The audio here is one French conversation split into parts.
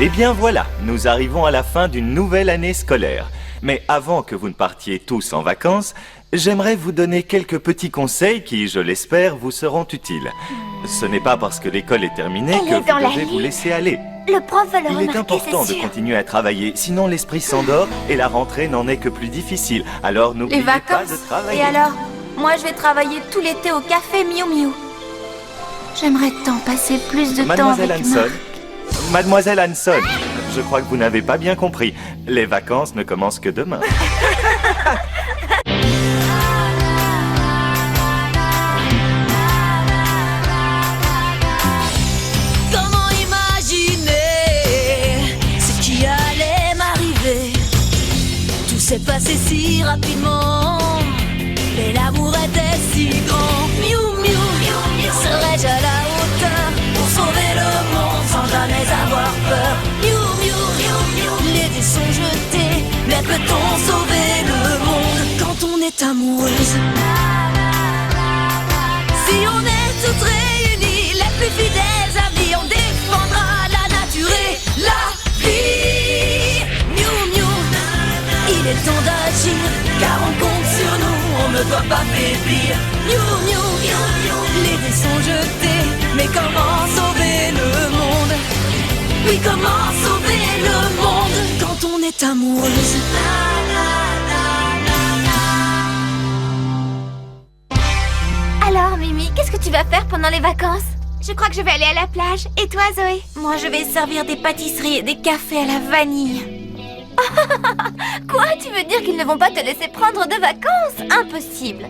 Eh bien voilà, nous arrivons à la fin d'une nouvelle année scolaire. Mais avant que vous ne partiez tous en vacances, j'aimerais vous donner quelques petits conseils qui, je l'espère, vous seront utiles. Ce n'est pas parce que l'école est terminée que vous devez vous laisser aller. Le prof va le remarquer, Il est important de continuer à travailler, sinon l'esprit s'endort et la rentrée n'en est que plus difficile. Alors n'oubliez pas de travailler. Et alors, moi je vais travailler tout l'été au café Miu Miu. J'aimerais tant passer plus de temps avec Marc. Mademoiselle Hanson, je crois que vous n'avez pas bien compris. Les vacances ne commencent que demain. Comment imaginer ce qui allait m'arriver? Tout s'est passé si rapidement, mais l'amour était si grand. Miu Miu, serais-je à la hauteur pour sauver le monde sans jamais avoir peur? Miu Miu, les dés sont jetés, mais peut-on sauver le monde quand on est amoureuse? Si on est toutes réunies, les plus fidèles amis, on défendra la nature et la vie. Miu Miu, il est temps d'agir, car on compte sur nous, on ne doit pas faiblir. Miu Miu, les dés sont jetés, mais comment sauver le monde? Oui, comment sauver le monde quand on est amoureuse? Alors Mimi, qu'est-ce que tu vas faire pendant les vacances? Je crois que je vais aller à la plage. Et toi Zoé? Moi je vais servir des pâtisseries et des cafés à la vanille. Quoi? Tu veux dire qu'ils ne vont pas te laisser prendre de vacances? Impossible.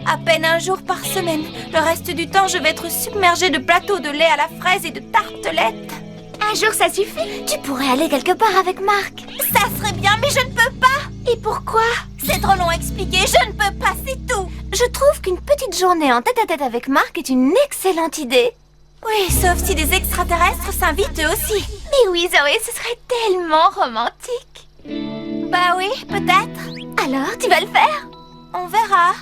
À peine un jour par semaine. Le reste du temps, je vais être submergée de plateaux de lait à la fraise et de tartelettes. Un jour, ça suffit? Tu pourrais aller quelque part avec Marc. Ça serait bien, mais je ne peux pas. Et pourquoi? C'est trop long à expliquer, je ne peux pas, c'est tout. Je trouve qu'une petite journée en tête-à-tête avec Marc est une excellente idée. Oui, sauf si des extraterrestres s'invitent eux aussi. Mais oui, Zoé, ce serait tellement romantique. Bah oui, peut-être. Alors, tu vas le faire? On verra.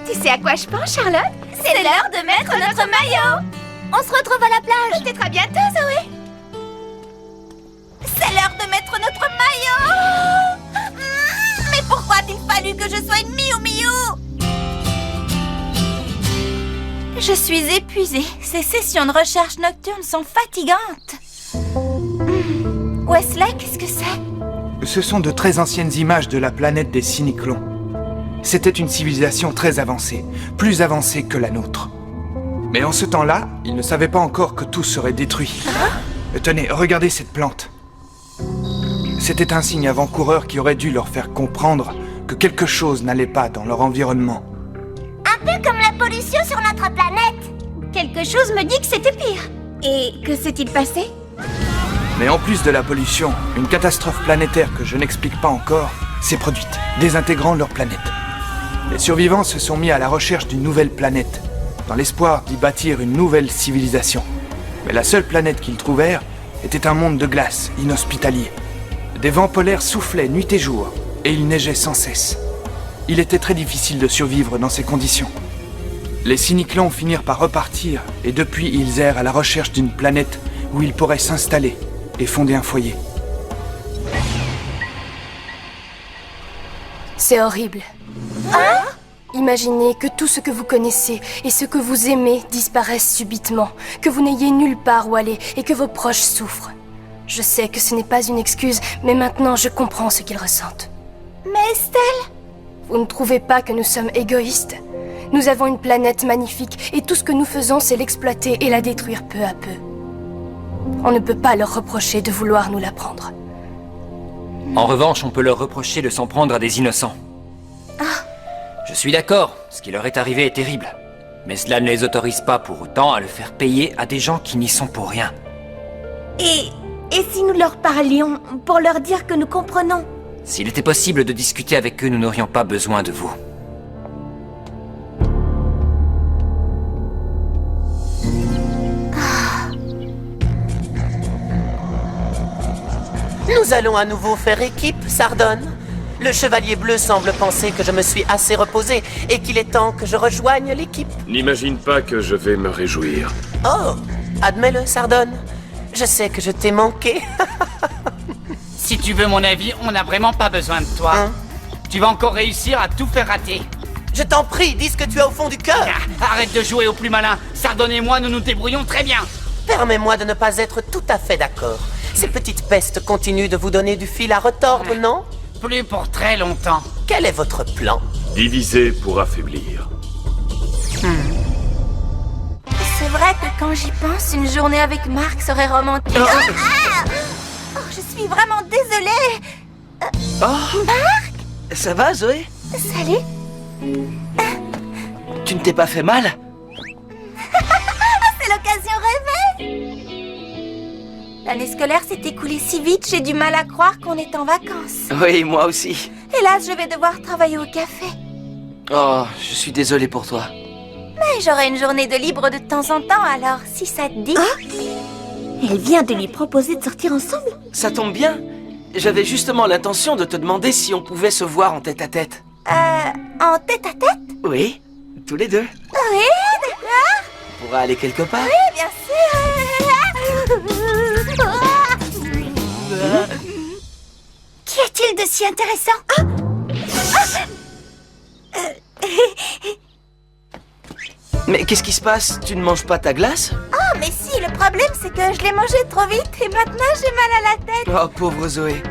Tu sais à quoi je pense, Charlotte? C'est l'heure de mettre notre maillot. On se retrouve à la plage. Peut-être à bientôt, Zoé. C'est l'heure de mettre notre maillot. Mais pourquoi a-t-il fallu que je sois une Miu Miu? Je suis épuisée. Ces sessions de recherche nocturne sont fatigantes. Wesley, qu'est-ce que c'est? Ce sont de très anciennes images de la planète des Cyniclons. C'était une civilisation très avancée, plus avancée que la nôtre. Mais en ce temps-là, ils ne savaient pas encore que tout serait détruit. Tenez, regardez cette plante. C'était un signe avant-coureur qui aurait dû leur faire comprendre que quelque chose n'allait pas dans leur environnement. Un peu comme la pollution sur notre planète. Quelque chose me dit que c'était pire. Et que s'est-il passé? Mais en plus de la pollution, une catastrophe planétaire que je n'explique pas encore s'est produite, désintégrant leur planète. Les survivants se sont mis à la recherche d'une nouvelle planète, dans l'espoir d'y bâtir une nouvelle civilisation. Mais la seule planète qu'ils trouvèrent était un monde de glace, inhospitalier. Des vents polaires soufflaient nuit et jour, et il neigeait sans cesse. Il était très difficile de survivre dans ces conditions. Les Cyniclons finirent par repartir, et depuis ils errent à la recherche d'une planète où ils pourraient s'installer et fonder un foyer. C'est horrible. Hein? Imaginez que tout ce que vous connaissez et ce que vous aimez disparaissent subitement, que vous n'ayez nulle part où aller et que vos proches souffrent. Je sais que ce n'est pas une excuse, mais maintenant je comprends ce qu'ils ressentent. Mais Estelle? Vous ne trouvez pas que nous sommes égoïstes? Nous avons une planète magnifique et tout ce que nous faisons, c'est l'exploiter et la détruire peu à peu. On ne peut pas leur reprocher de vouloir nous la prendre. En revanche, on peut leur reprocher de s'en prendre à des innocents. Je suis d'accord, ce qui leur est arrivé est terrible. Mais cela ne les autorise pas pour autant à le faire payer à des gens qui n'y sont pour rien. Et si nous leur parlions pour leur dire que nous comprenons? S'il était possible de discuter avec eux, nous n'aurions pas besoin de vous. Nous allons à nouveau faire équipe, Sardone. Le Chevalier Bleu semble penser que je me suis assez reposé et qu'il est temps que je rejoigne l'équipe. N'imagine pas que je vais me réjouir. Oh, admets-le, Sardone. Je sais que je t'ai manqué. Si tu veux mon avis, on n'a vraiment pas besoin de toi. Hein? Tu vas encore réussir à tout faire rater. Je t'en prie, dis ce que tu as au fond du cœur. Arrête de jouer au plus malin. Sardone et moi, nous nous débrouillons très bien. Permets-moi de ne pas être tout à fait d'accord. Ces petites pestes continuent de vous donner du fil à retordre, non? Plus pour très longtemps. Quel est votre plan? Diviser pour affaiblir. C'est vrai que quand j'y pense, une journée avec Marc serait romantique. Oh, je suis vraiment désolée. Ça va, Zoé? Salut. Tu ne t'es pas fait mal? C'est l'occasion rêvée. L'année scolaire s'est écoulée si vite, j'ai du mal à croire qu'on est en vacances. Oui, moi aussi. Hélas, je vais devoir travailler au café. Oh, je suis désolé pour toi. Mais j'aurai une journée de libre de temps en temps, alors si ça te dit... Elle vient de lui proposer de sortir ensemble. Ça tombe bien. J'avais justement l'intention de te demander si on pouvait se voir en tête-à-tête. En tête-à-tête? Oui, tous les deux. Oui, d'accord. On pourra aller quelque part. Oui, bien sûr. Qu'y a-t-il de si intéressant? Mais qu'est-ce qui se passe? Tu ne manges pas ta glace? Oh, mais si, le problème c'est que je l'ai mangé trop vite et maintenant j'ai mal à la tête. Oh, pauvre Zoé.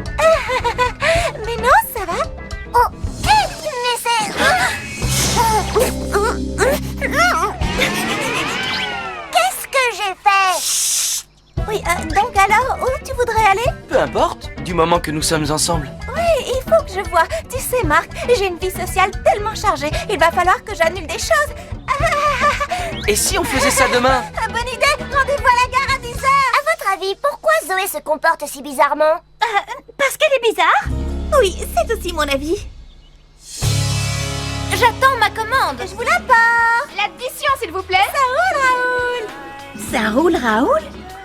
Mais non, ça va. Oh, mais c'est... Qu'est-ce que j'ai fait? Oui, donc alors, où tu voudrais aller? Peu importe, du moment que nous sommes ensemble. Oui, il faut que je voie. Tu sais, Marc, j'ai une vie sociale tellement chargée. Il va falloir que j'annule des choses. Et si on faisait ça demain? Bonne idée. Rendez-vous à la gare à 10h. À votre avis, pourquoi Zoé se comporte si bizarrement? Parce qu'elle est bizarre? Oui, c'est aussi mon avis. J'attends ma commande. Je vous l'apporte. L'addition, s'il vous plaît. Ça roule, Raoul. Ça roule, Raoul?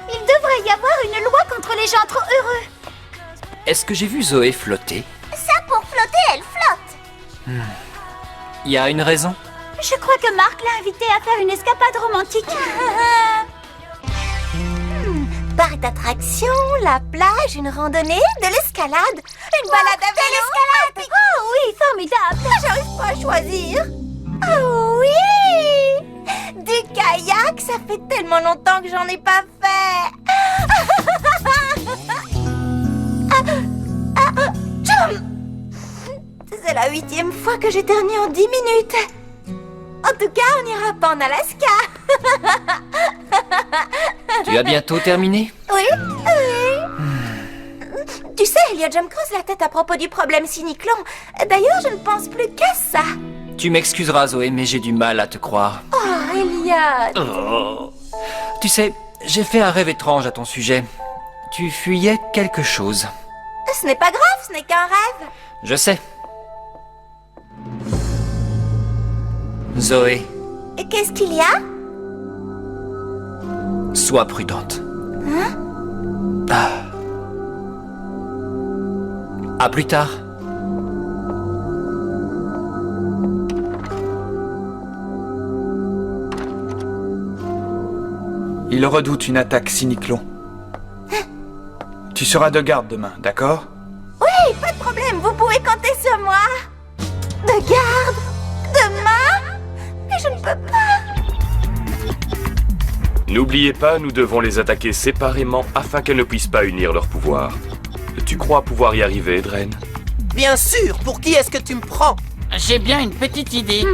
Il devrait y avoir une loi contre les gens trop heureux. Est-ce que j'ai vu Zoé flotter? Ça, pour flotter, elle flotte. Il y a une raison? Je crois que Marc l'a invitée à faire une escapade romantique. Parc d'attractions, la plage, une randonnée, de l'escalade, une balade à vélo. L'escalade! Oh oui, formidable. J'arrive pas à choisir. Oh oui! Du kayak, ça fait tellement longtemps que j'en ai pas fait. C'est la 8e fois que j'éternue en 10 minutes. En tout cas, on n'ira pas en Alaska. Tu as bientôt terminé? Oui, oui. Tu sais, Elliot, je me creuse la tête à propos du problème Cyniclon. D'ailleurs, je ne pense plus qu'à ça. Tu m'excuseras, Zoé, mais j'ai du mal à te croire. Oh, Elliot. Oh. Tu sais, j'ai fait un rêve étrange à ton sujet. Tu fuyais quelque chose. Ce n'est pas grave, ce n'est qu'un rêve. Je sais. Zoé, Et qu'est-ce qu'il y a? sois prudente. À plus tard. Il redoute une attaque Cyniclon. Tu seras de garde demain, d'accord? Oui, pas de problème, vous pouvez compter sur moi. De garde? Demain? Mais je ne peux pas. N'oubliez pas, nous devons les attaquer séparément afin qu'elles ne puissent pas unir leurs pouvoirs. Tu crois pouvoir y arriver, Dren? Bien sûr, pour qui est-ce que tu me prends? J'ai bien une petite idée.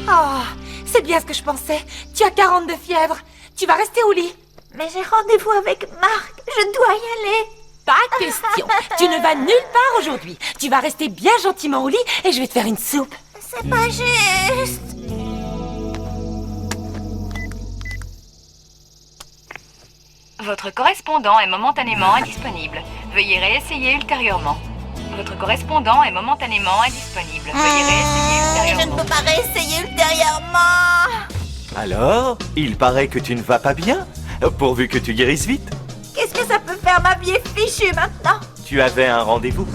Oh, c'est bien ce que je pensais. Tu as 40 de fièvre. Tu vas rester au lit. Mais j'ai rendez-vous avec Marc. Je dois y aller. Pas question. Tu ne vas nulle part aujourd'hui. Tu vas rester bien gentiment au lit et je vais te faire une soupe. C'est pas juste. Votre correspondant est momentanément indisponible. Veuillez réessayer ultérieurement. Votre correspondant est momentanément indisponible. Veuillez réessayer Je ne ultérieurement. peux pas réessayer ultérieurement. Alors, il paraît que tu ne vas pas bien. Pourvu que tu guérisses vite. Qu'est-ce que ça peut faire? Ma vie est fichue maintenant. Tu tu avais un rendez-vous?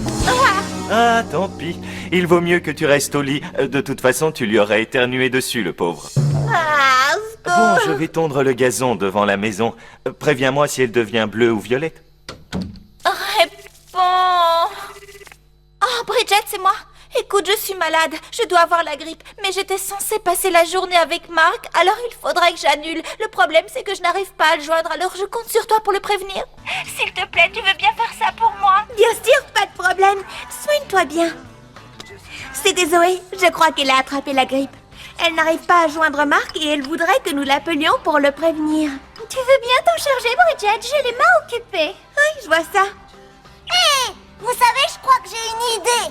Ah, tant pis. Il vaut mieux que tu restes au lit. De toute façon, tu lui aurais éternué dessus, le pauvre. Bon, je vais tondre le gazon devant la maison. Préviens-moi si elle devient bleue ou violette. Réponds. Oh, Bridget, c'est moi. Écoute, je suis malade. Je dois avoir la grippe. Mais j'étais censée passer la journée avec Mark, alors il faudrait que j'annule. Le problème, c'est que je n'arrive pas à le joindre, alors je compte sur toi pour le prévenir. S'il te plaît, tu veux bien faire ça pour moi? Bien sûr, pas de problème. Soigne-toi bien. C'était Zoé. Je crois qu'elle a attrapé la grippe. Elle n'arrive pas à joindre Mark et elle voudrait que nous l'appelions pour le prévenir. Tu veux bien t'en charger, Bridget? J'ai les mains occupées. Oui, je vois ça. Hé! Vous savez, je crois que j'ai une idée.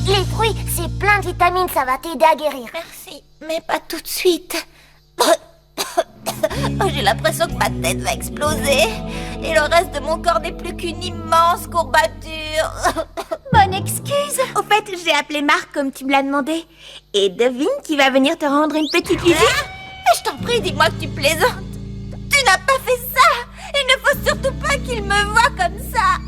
Les fruits, c'est plein de vitamines, ça va t'aider à guérir. Merci, mais pas tout de suite. Oh, j'ai l'impression que ma tête va exploser. Et le reste de mon corps n'est plus qu'une immense courbature. Bonne excuse. Au fait, j'ai appelé Marc comme tu me l'as demandé. Et devine qui va venir te rendre une petite visite. Je t'en prie, dis-moi que tu plaisantes. Tu n'as pas fait ça. Il ne faut surtout pas qu'il me voie comme ça.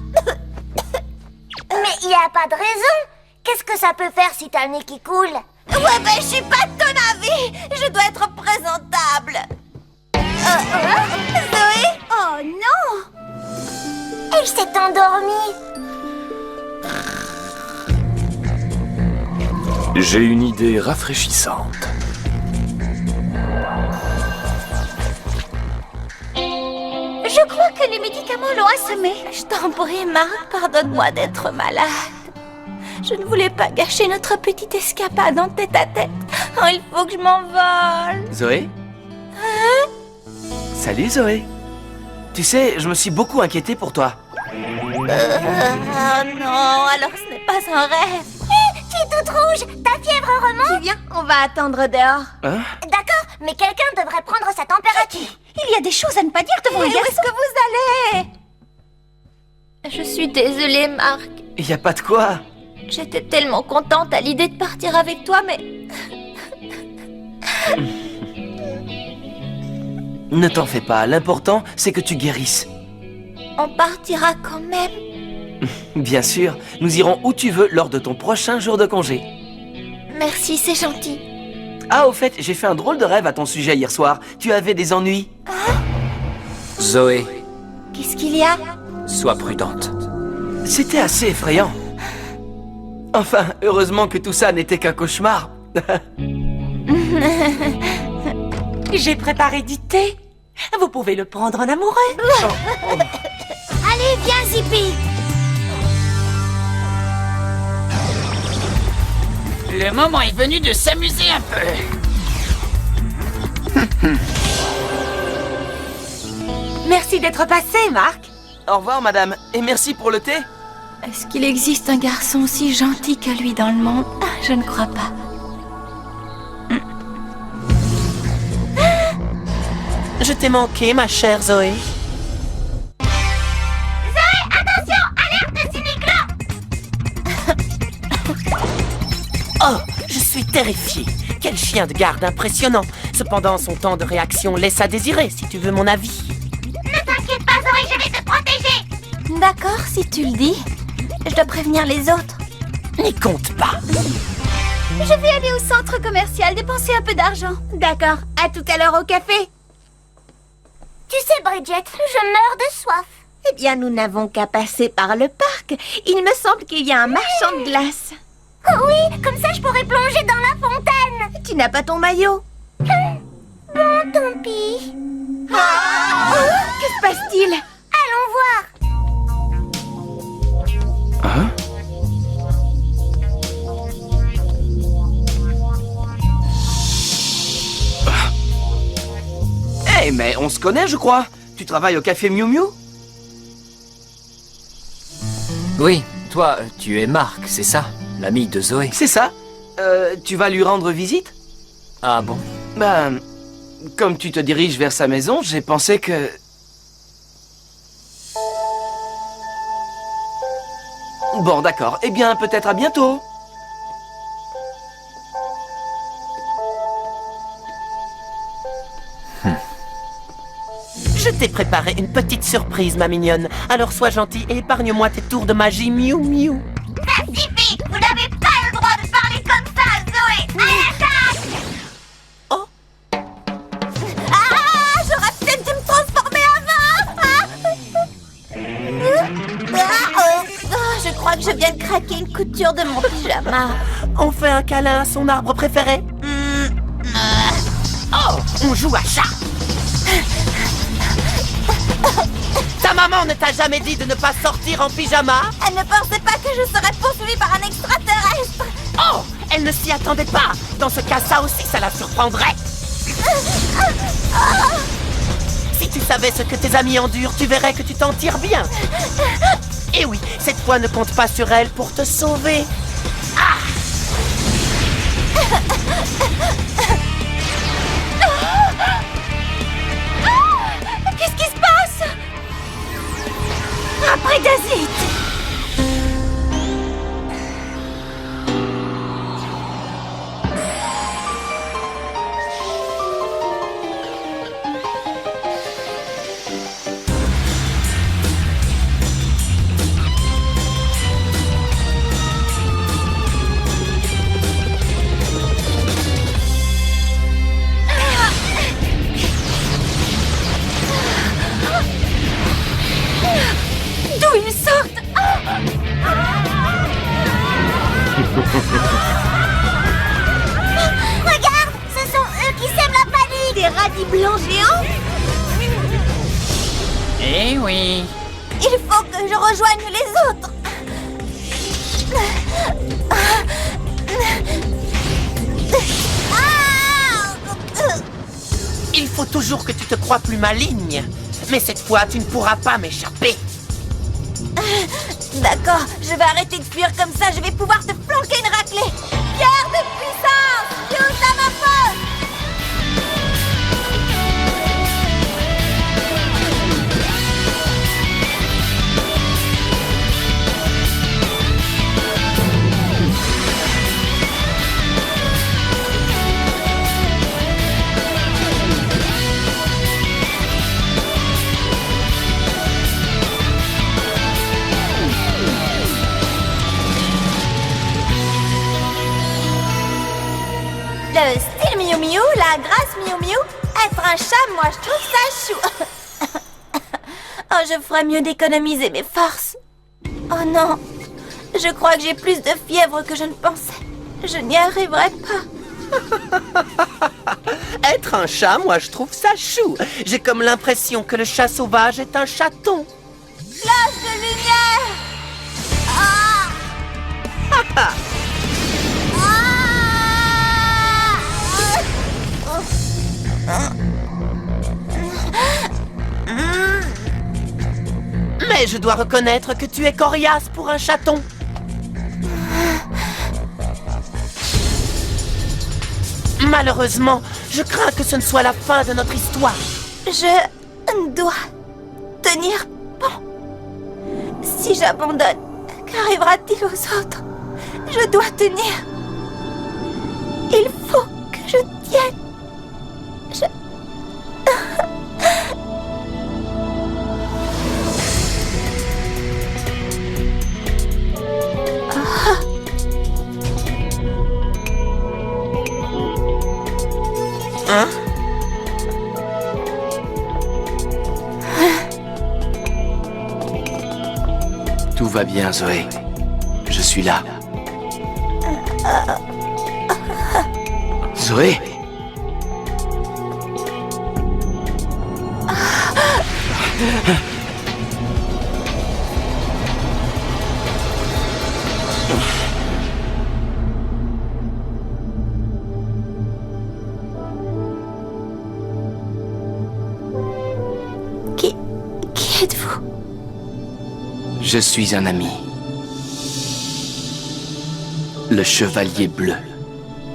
Mais il n'y a pas de raison. Qu'est-ce que ça peut faire si t'as le nez qui coule? Ouais, ben je suis pas de ton avis. Je dois être présentable. Zoé? Oh non! Elle s'est endormie. J'ai une idée rafraîchissante. Je crois que les médicaments l'ont assommé. Je t'en prie, Marc, pardonne-moi d'être malade. Je ne voulais pas gâcher notre petite escapade en tête-à-tête. Oh, il faut que je m'envole. Zoé? Hein? Salut, Zoé. Tu sais, je me suis beaucoup inquiété pour toi. Oh non, alors ce n'est pas un rêve. Hé, tu es toute rouge. Ta fièvre remonte. Tu viens, on va attendre dehors. Hein? D'accord, mais quelqu'un devrait prendre sa température. Il y a des choses à ne pas dire devant les Où est-ce que vous allez? Je suis désolée, Marc. Il n'y a pas de quoi. J'étais tellement contente à l'idée de partir avec toi, mais... Ne t'en fais pas, l'important, c'est que tu guérisses. On partira quand même. Bien sûr, nous irons où tu veux lors de ton prochain jour de congé. Merci, c'est gentil. Ah, au fait, j'ai fait un drôle de rêve à ton sujet hier soir. Tu avais des ennuis? Zoé, Qu'est-ce qu'il y a? sois prudente. C'était assez effrayant. Enfin, heureusement que tout ça n'était qu'un cauchemar. J'ai préparé du thé. Vous pouvez le prendre en amoureux. Allez, viens, Zippy. Le moment est venu de s'amuser un peu. Merci d'être passé, Marc. Au revoir, madame, et merci pour le thé. Est-ce qu'il existe un garçon aussi gentil que lui dans le monde? Je ne crois pas. Je t'ai manqué, ma chère Zoé. Attention, alerte cyniclo. Oh, je suis terrifié. Quel chien de garde impressionnant. Cependant, son temps de réaction laisse à désirer, si tu veux mon avis. Ne t'inquiète pas, Zoé, je vais te protéger. D'accord, si tu le dis. Je dois prévenir les autres. N'y compte pas. Je vais aller au centre commercial dépenser un peu d'argent. D'accord, à tout à l'heure au café. Tu sais, Bridget, je meurs de soif. Eh bien, nous n'avons qu'à passer par le parc. Il me semble qu'il y a un marchand de glace. Oh oui, comme ça je pourrais plonger dans la fontaine. Tu n'as pas ton maillot? Bon, tant pis. Que se passe-t-il? Allons voir. Hein? Hey, mais on se connaît, je crois. Tu travailles au café Miu Miu? Oui, toi, tu es Marc, c'est ça? L'ami de Zoé. C'est ça. Tu vas lui rendre visite? Ah bon? Ben, comme tu te diriges vers sa maison, j'ai pensé que... Bon, d'accord. Eh bien, peut-être à bientôt. Je Je t'ai préparé une petite surprise, ma mignonne. Alors sois gentille et épargne-moi tes tours de magie, miou miou. Ça suffit! Vous n'avez pas le droit de parler comme ça, Zoé! Attaque! Oh! Ah! J'aurais peut-être dû me transformer avant! Je crois que je viens de craquer une couture de mon pyjama. On fait un câlin à son arbre préféré? Oh! On joue à chat! Ta maman ne t'a jamais dit de ne pas sortir en pyjama? Elle ne pensait pas que je serais poursuivie par un extraterrestre. Oh! Elle ne s'y attendait pas. Dans ce cas, ça aussi, ça la surprendrait. Si tu savais ce que tes amis endurent, tu verrais que tu t'en tires bien. Et oui, cette fois, ne compte pas sur elle pour te sauver. Ah! Qu'est-ce qui se passe? Après d'azite. D'où ils sortent? Regarde! Ce sont eux qui sèment la panique! Des radis blancs géants? Eh oui. Il faut que je rejoigne les autres. Il faut toujours que tu te crois plus maligne. Mais cette fois, tu ne pourras pas m'échapper. D'accord, je vais arrêter de fuir comme ça, je vais pouvoir te flanquer une raclée. Pierre de puissance, use à ma faute. Le style Miu Miu, la grâce Miu Miu, être un chat, moi je trouve ça chou. Oh, je ferais mieux d'économiser mes forces. Oh non, je crois que j'ai plus de fièvre que je ne pensais. Je n'y arriverai pas. Être un chat, moi je trouve ça chou. J'ai comme l'impression que le chat sauvage est un chaton. Flash de lumière. Ah! Mais je dois reconnaître que tu es coriace pour un chaton. Malheureusement, je crains que ce ne soit la fin de notre histoire. Je dois tenir bon. Si j'abandonne, qu'arrivera-t-il aux autres? Je dois tenir. Il faut que je tienne. Hein? Tout va bien, Zoé. Je suis là. Zoé? Qui êtes-vous? Je suis un ami. Le Chevalier Bleu.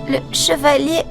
Le chevalier...